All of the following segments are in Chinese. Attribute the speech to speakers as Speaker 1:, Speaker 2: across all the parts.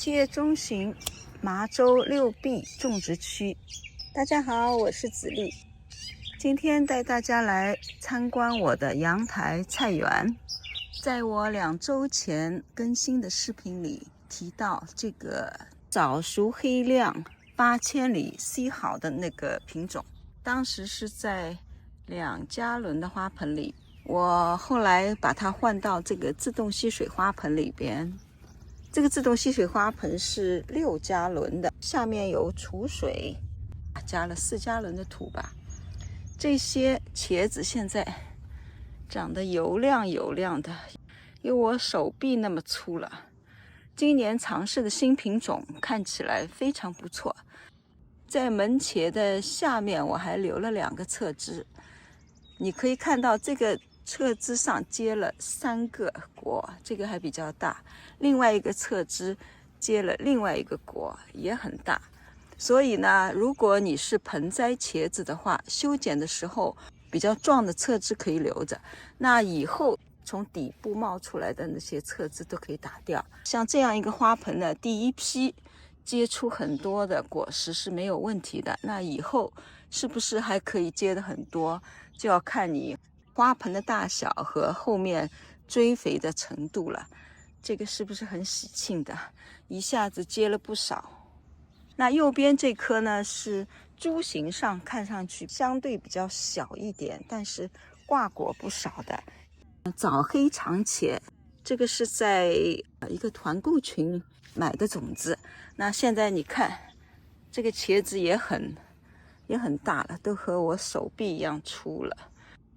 Speaker 1: 7月中旬，麻州6B 种植区。大家好，我是子丽，今天带大家来参观我的阳台菜园。在我2周前更新的视频里提到，这个早熟黑亮8千里 C 好的那个品种，当时是在2加仑的花盆里，我后来把它换到这个自动吸水花盆里边。这个自动吸水花盆是6加仑的，下面有储水，加了4加仑的土吧。这些茄子现在长得油亮油亮的，有我手臂那么粗了。今年尝试的新品种看起来非常不错。在门茄的下面我还留了2个侧枝，你可以看到这个侧枝上结了3个果，这个还比较大，另外一个侧枝结了另外一个果，也很大。所以呢，如果你是盆栽茄子的话，修剪的时候比较壮的侧枝可以留着，那以后从底部冒出来的那些侧枝都可以打掉。像这样一个花盆呢，第一批结出很多的果实是没有问题的，那以后是不是还可以结的很多，就要看你花盆的大小和后面追肥的程度了。这个是不是很喜庆的，一下子结了不少。那右边这颗呢，是株形上看上去相对比较小一点，但是挂果不少的早黑长茄。这个是在一个团购群买的种子，那现在你看这个茄子也很大了，都和我手臂一样粗了。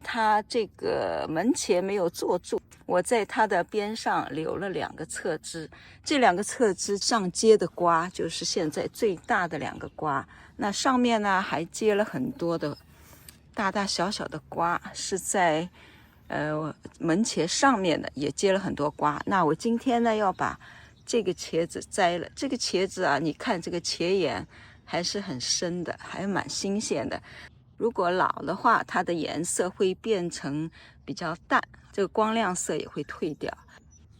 Speaker 1: 它这个门茄没有做住，我在它的边上留了2个侧枝，这2个侧枝上结的瓜就是现在最大的2个瓜，那上面呢还结了很多的大大小小的瓜，是在门茄上面的也结了很多瓜。那我今天呢要把这个茄子摘了，这个茄子啊，你看这个茄眼还是很深的，还蛮新鲜的。如果老的话，它的颜色会变成比较淡，这个光亮色也会退掉。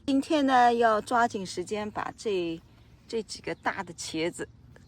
Speaker 1: 今天呢，要抓紧时间把这几个大的茄子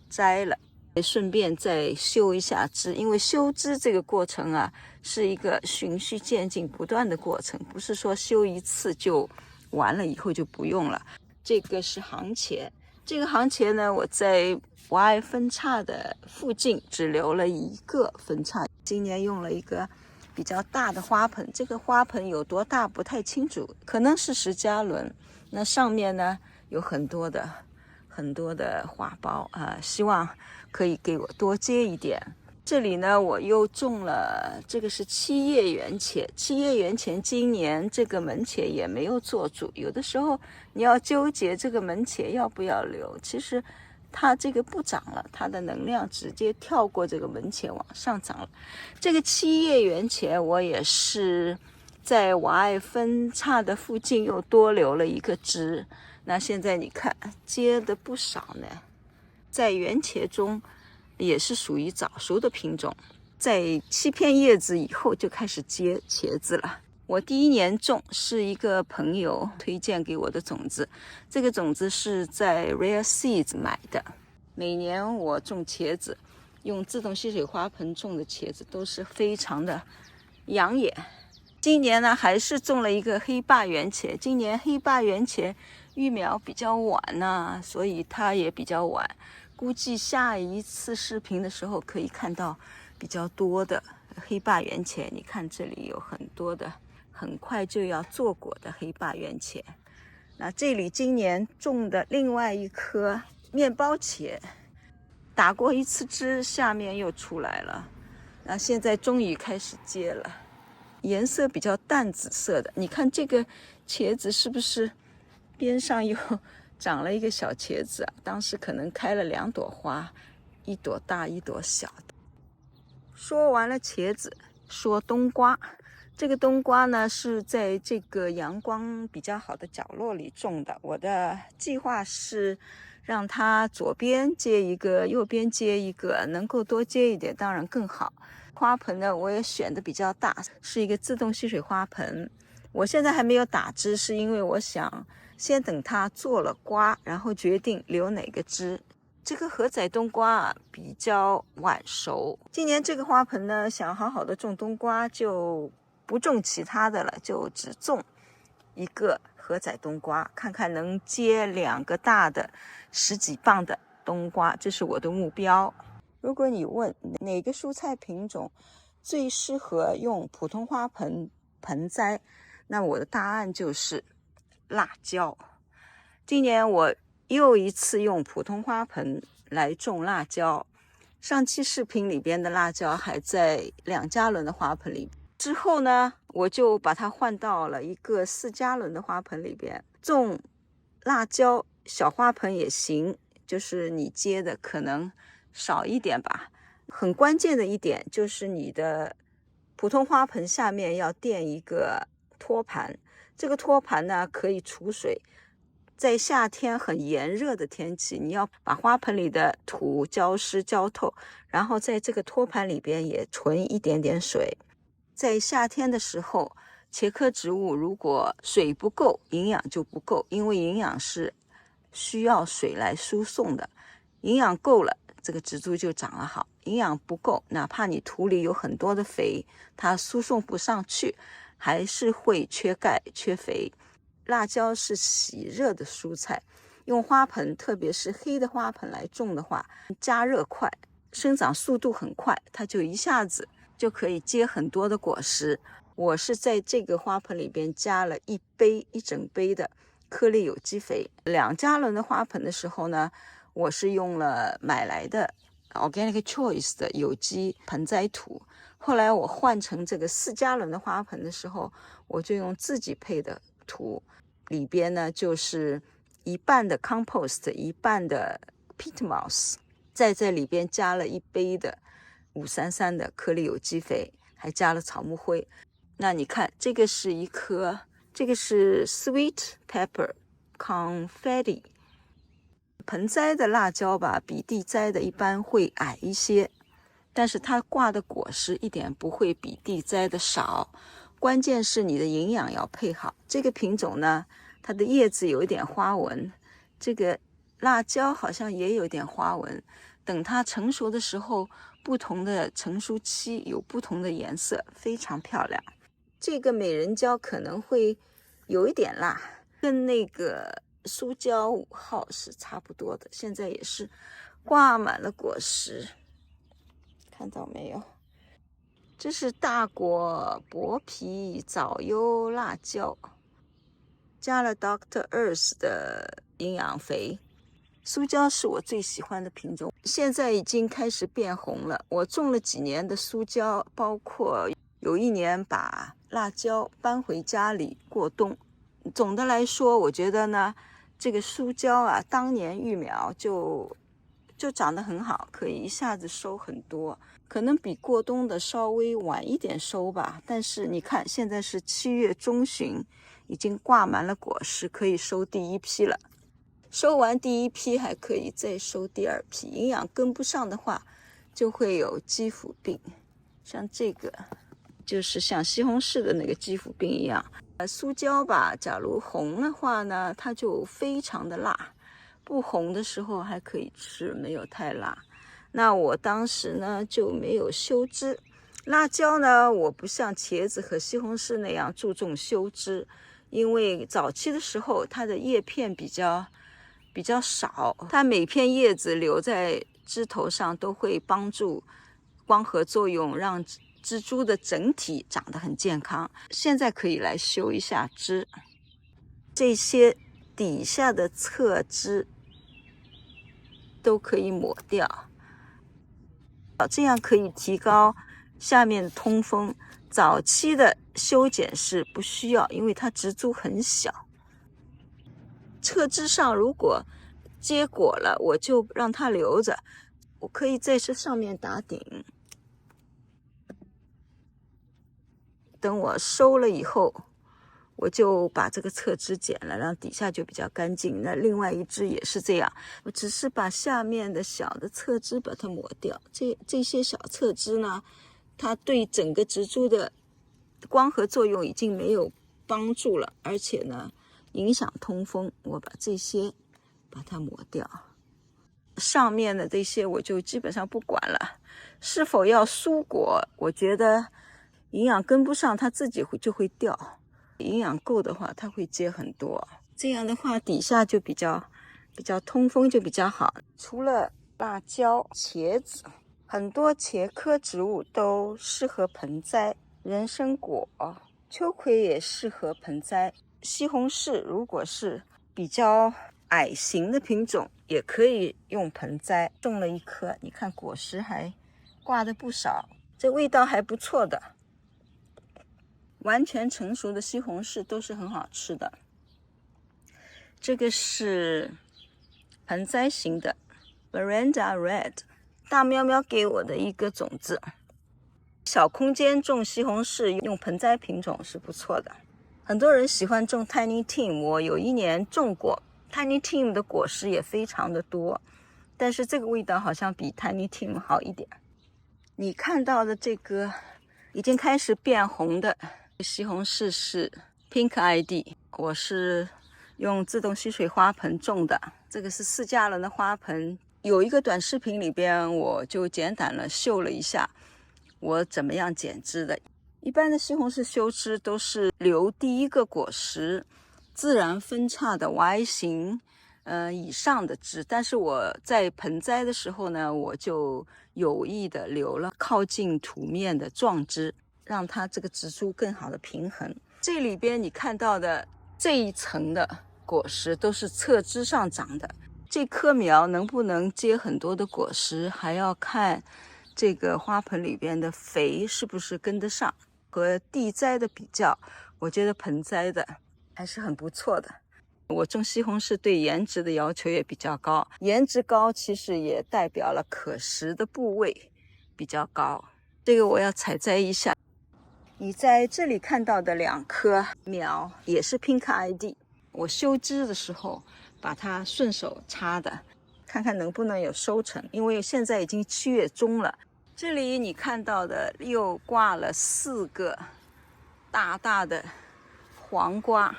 Speaker 1: 摘了，顺便再修一下枝，因为修枝这个过程啊，是一个循序渐进、不断的过程，不是说修一次就完了，以后就不用了。这个是杭茄，这个杭茄呢，我在Y分叉的附近只留了1个分叉。今年用了一个比较大的花盆，这个花盆有多大不太清楚，可能是10加仑。那上面呢有很多的花苞啊，希望可以给我多结一点。这里呢，我又种了，这个是7叶圆茄。7叶圆茄今年这个门茄也没有做住，有的时候你要纠结这个门茄要不要留，其实它这个不长了，它的能量直接跳过这个门茄往上涨了。这个7叶圆茄我也是在Y分叉的附近又多留了1个枝，那现在你看结的不少呢，在圆茄中也是属于早熟的品种，在7片叶子以后就开始结茄子了。我第1年种是一个朋友推荐给我的种子，这个种子是在 Rare Seeds 买的。每年我种茄子，用自动吸水花盆种的茄子都是非常的养眼。今年呢，还是种了一个黑霸圆茄。今年黑霸圆茄育苗比较晚呢，所以它也比较晚。估计下一次视频的时候可以看到比较多的黑霸圆茄。你看这里有很多的，很快就要做果的黑霸圆茄。那这里今年种的另外一颗面包茄，打过1次枝，下面又出来了。那现在终于开始结了，颜色比较淡紫色的。你看这个茄子是不是边上又长了一个小茄子啊？当时可能开了2朵花，一朵大一朵小的。说完了茄子，说冬瓜。这个冬瓜呢，是在这个阳光比较好的角落里种的。我的计划是让它左边接一个，右边接一个，能够多接一点当然更好。花盆呢，我也选的比较大，是一个自动吸水花盆。我现在还没有打枝，是因为我想先等它做了瓜，然后决定留哪个枝。这个荷仔冬瓜啊比较晚熟，今年这个花盆呢，想好好的种冬瓜，就不种其他的了，就只种一个荷仔冬瓜，看看能结2个大的10几磅的冬瓜，这是我的目标。如果你问哪个蔬菜品种最适合用普通花盆栽，那我的答案就是辣椒。今年我又一次用普通花盆来种辣椒，上期视频里边的辣椒还在2加仑的花盆里，之后呢我就把它换到了一个4加仑的花盆里边种辣椒。小花盆也行，就是你接的可能少一点吧。很关键的一点就是你的普通花盆下面要垫一个托盘，这个托盘呢可以储水。在夏天很炎热的天气，你要把花盆里的土浇湿浇透，然后在这个托盘里边也存一点点水。在夏天的时候，茄科植物如果水不够，营养就不够，因为营养是需要水来输送的。营养够了，这个植株就长得好；营养不够，哪怕你土里有很多的肥，它输送不上去，还是会缺钙、缺肥。辣椒是喜热的蔬菜，用花盆，特别是黑的花盆来种的话，加热快，生长速度很快，它就一下子就可以结很多的果实。我是在这个花盆里边加了一整杯的颗粒有机肥。2加仑的花盆的时候呢，我是用了买来的 Organic Choice 的有机盆栽土。后来我换成这个4加仑的花盆的时候，我就用自己配的土，里边呢就是一半的 compost， 一半的 peat moss， 在这里边加了1杯的533的颗粒有机肥，还加了草木灰。那你看，这个是一颗，这个是 sweet pepper confetti。盆栽的辣椒吧，比地栽的一般会矮一些，但是它挂的果实一点不会比地栽的少。关键是你的营养要配好。这个品种呢，它的叶子有一点花纹，这个辣椒好像也有点花纹。等它成熟的时候，不同的成熟期有不同的颜色，非常漂亮。这个美人蕉可能会有一点辣，跟那个苏椒5号是差不多的，现在也是挂满了果实，看到没有？这是大果薄皮枣优辣椒，加了 Dr. Earth 的营养肥。苏椒是我最喜欢的品种，现在已经开始变红了。我种了几年的苏椒，包括有一年把辣椒搬回家里过冬。总的来说，我觉得呢，这个苏椒啊，当年育苗就长得很好，可以一下子收很多，可能比过冬的稍微晚一点收吧。但是你看，现在是7月中旬，已经挂满了果实，可以收第1批了。收完第1批还可以再收第2批，营养跟不上的话，就会有基腐病。像这个就是像西红柿的那个基腐病一样。苏椒吧，假如红的话呢，它就非常的辣，不红的时候还可以吃，没有太辣。那我当时呢就没有修枝。辣椒呢，我不像茄子和西红柿那样注重修枝，因为早期的时候它的叶片比较少，它每片叶子留在枝头上都会帮助光合作用，让植株的整体长得很健康。现在可以来修一下枝，这些底下的侧枝都可以抹掉，这样可以提高下面的通风。早期的修剪是不需要，因为它植株很小。侧枝上如果结果了，我就让它留着，我可以在这上面打顶。等我收了以后，我就把这个侧枝剪了，让底下就比较干净。那另外一枝也是这样，我只是把下面的小的侧枝把它抹掉。这些小侧枝呢，它对整个植株的光合作用已经没有帮助了，而且呢，影响通风。我把这些把它抹掉，上面的这些我就基本上不管了。是否要疏果，我觉得营养跟不上它自己就会掉，营养够的话它会结很多，这样的话底下就比较通风，就比较好。除了辣椒、茄子，很多茄科植物都适合盆栽，人参果、秋葵也适合盆栽。西红柿如果是比较矮型的品种，也可以用盆栽。种了一颗，你看果实还挂的不少，这味道还不错的。完全成熟的西红柿都是很好吃的。这个是盆栽型的 Veranda Red， 大喵喵给我的一个种子。小空间种西红柿用盆栽品种是不错的。很多人喜欢种 Tiny Tim， 我有一年种过 Tiny Tim 的果实也非常的多，但是这个味道好像比 Tiny Tim 好一点。你看到的这个已经开始变红的西红柿是 Pink ID， 我是用自动吸水花盆种的。这个是4加仑的花盆。有一个短视频里边我就简短了秀了一下我怎么样剪枝的。一般的西红柿修枝都是留第一个果实自然分叉的 Y 型以上的枝，但是我在盆栽的时候呢，我就有意的留了靠近土面的壮枝，让它这个植株更好的平衡。这里边你看到的这一层的果实都是侧枝上长的，这棵苗能不能结很多的果实，还要看这个花盆里边的肥是不是跟得上。和地栽的比较，我觉得盆栽的还是很不错的。我种西红柿对颜值的要求也比较高，颜值高其实也代表了可食的部位比较高。这个我要采摘一下。你在这里看到的2棵苗也是 Pink ID， 我修枝的时候把它顺手插的，看看能不能有收成，因为现在已经7月中了。这里你看到的又挂了4个大大的黄瓜，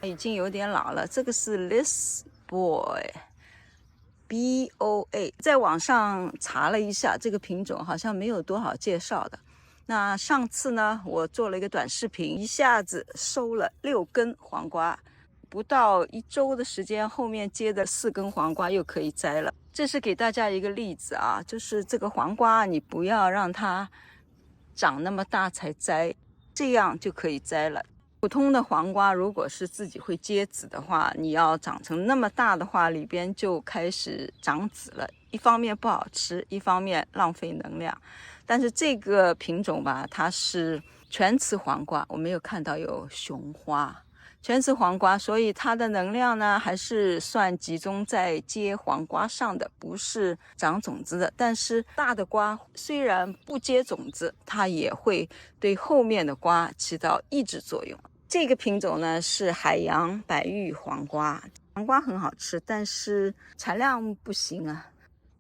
Speaker 1: 已经有点老了。这个是 This Boy BOA， 在网上查了一下，这个品种好像没有多少介绍的。那上次呢，我做了一个短视频，一下子收了6根黄瓜，不到1周的时间，后面接的4根黄瓜又可以摘了。这是给大家一个例子啊，就是这个黄瓜你不要让它长那么大才摘，这样就可以摘了。普通的黄瓜如果是自己会结籽的话，你要长成那么大的话，里边就开始长籽了，一方面不好吃，一方面浪费能量。但是这个品种吧，它是全雌黄瓜，我没有看到有雄花，全雌黄瓜，所以它的能量呢还是算集中在结黄瓜上的，不是长种子的。但是大的瓜虽然不结种子，它也会对后面的瓜起到抑制作用。这个品种呢是海洋白玉黄瓜，黄瓜很好吃，但是产量不行啊，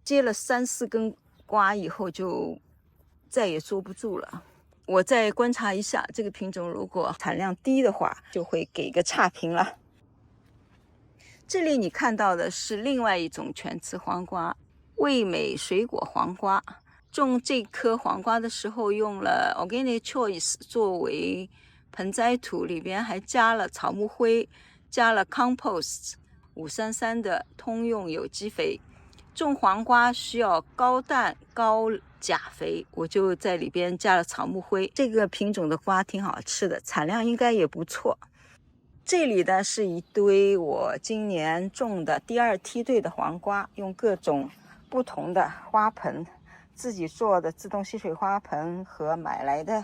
Speaker 1: 结了3、4根瓜以后就再也坐不住了。我再观察一下这个品种，如果产量低的话，就会给个差评了。这里你看到的是另外一种全雌黄瓜，味美水果黄瓜。种这颗黄瓜的时候用了 Organic Choice 作为盆栽土，里边还加了草木灰，加了 Compost 533的通用有机肥。种黄瓜需要高氮高钾肥，我就在里边加了草木灰。这个品种的瓜挺好吃的，产量应该也不错。这里呢是一堆我今年种的第2梯队的黄瓜，用各种不同的花盆，自己做的自动吸水花盆和买来的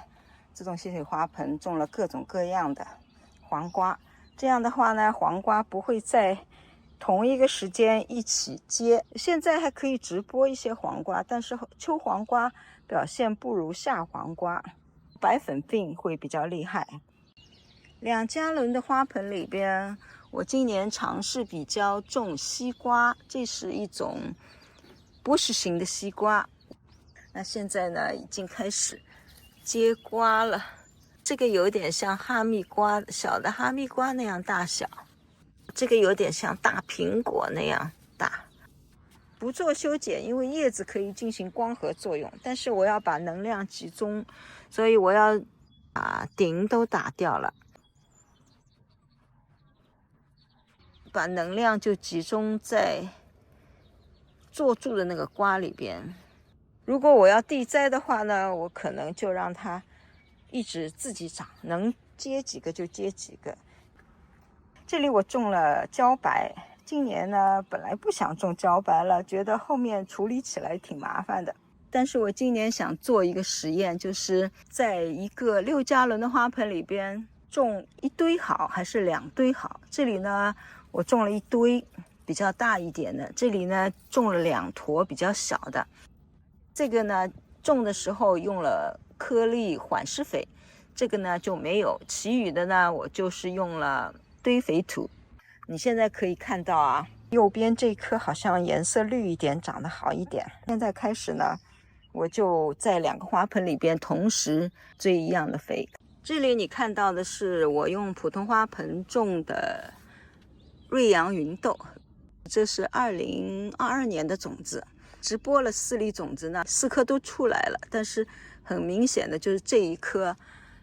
Speaker 1: 自动吸水花盆，种了各种各样的黄瓜。这样的话呢，黄瓜不会在同一个时间一起结。现在还可以直播一些黄瓜，但是秋黄瓜表现不如夏黄瓜，白粉病会比较厉害。2加仑的花盆里边，我今年尝试比较种西瓜，这是一种bush型的西瓜。那现在呢，已经开始结瓜了。这个有点像哈密瓜，小的哈密瓜那样大小。这个有点像大苹果那样大。不做修剪，因为叶子可以进行光合作用，但是我要把能量集中，所以我要把顶都打掉了，把能量就集中在坐住的那个瓜里边。如果我要地栽的话呢，我可能就让它一直自己长，能接几个就接几个。这里我种了茭白，今年呢本来不想种茭白了，觉得后面处理起来挺麻烦的。但是我今年想做一个实验，就是在一个6加仑的花盆里边种1堆好还是2堆好。这里呢我种了1堆比较大一点的，这里呢种了2坨比较小的。这个呢种的时候用了颗粒缓释肥，这个呢就没有，其余的呢我就是用了堆肥土。你现在可以看到啊，右边这颗好像颜色绿一点，长得好一点。现在开始呢，我就在2个花盆里边同时追一样的肥。这里你看到的是我用普通花盆种的瑞阳芸豆，这是2022年的种子。直播了4粒种子呢，4颗都出来了，但是很明显的就是这一颗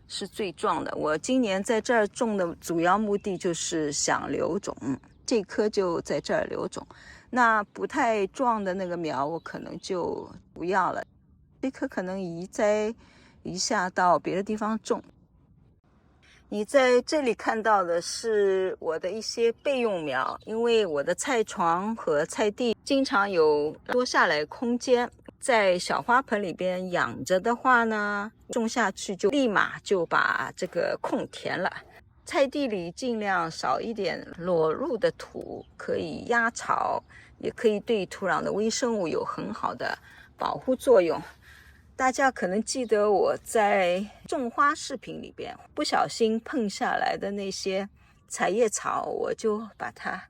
Speaker 1: 是最壮的。我今年在这儿种的主要目的就是想留种，这颗就在这儿留种。那不太壮的那个苗我可能就不要了，这颗可能移栽一下到别的地方种。你在这里看到的是我的一些备用苗，因为我的菜床和菜地经常有多下来空间，在小花盆里边养着的话呢，种下去就立马就把这个空填了。菜地里尽量少一点裸露的土，可以压草，也可以对土壤的微生物有很好的保护作用。大家可能记得我在种花视频里边不小心碰下来的那些彩叶草，我就把它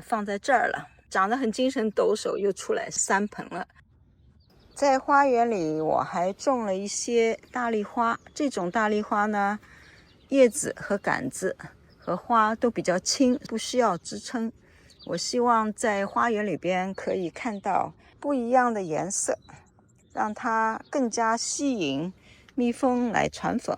Speaker 1: 放在这儿了，长得很精神抖擞，又出来3盆了。在花园里我还种了一些大丽花，这种大丽花呢，叶子和杆子和花都比较轻，不需要支撑。我希望在花园里边可以看到不一样的颜色，让它更加吸引蜜蜂来传粉。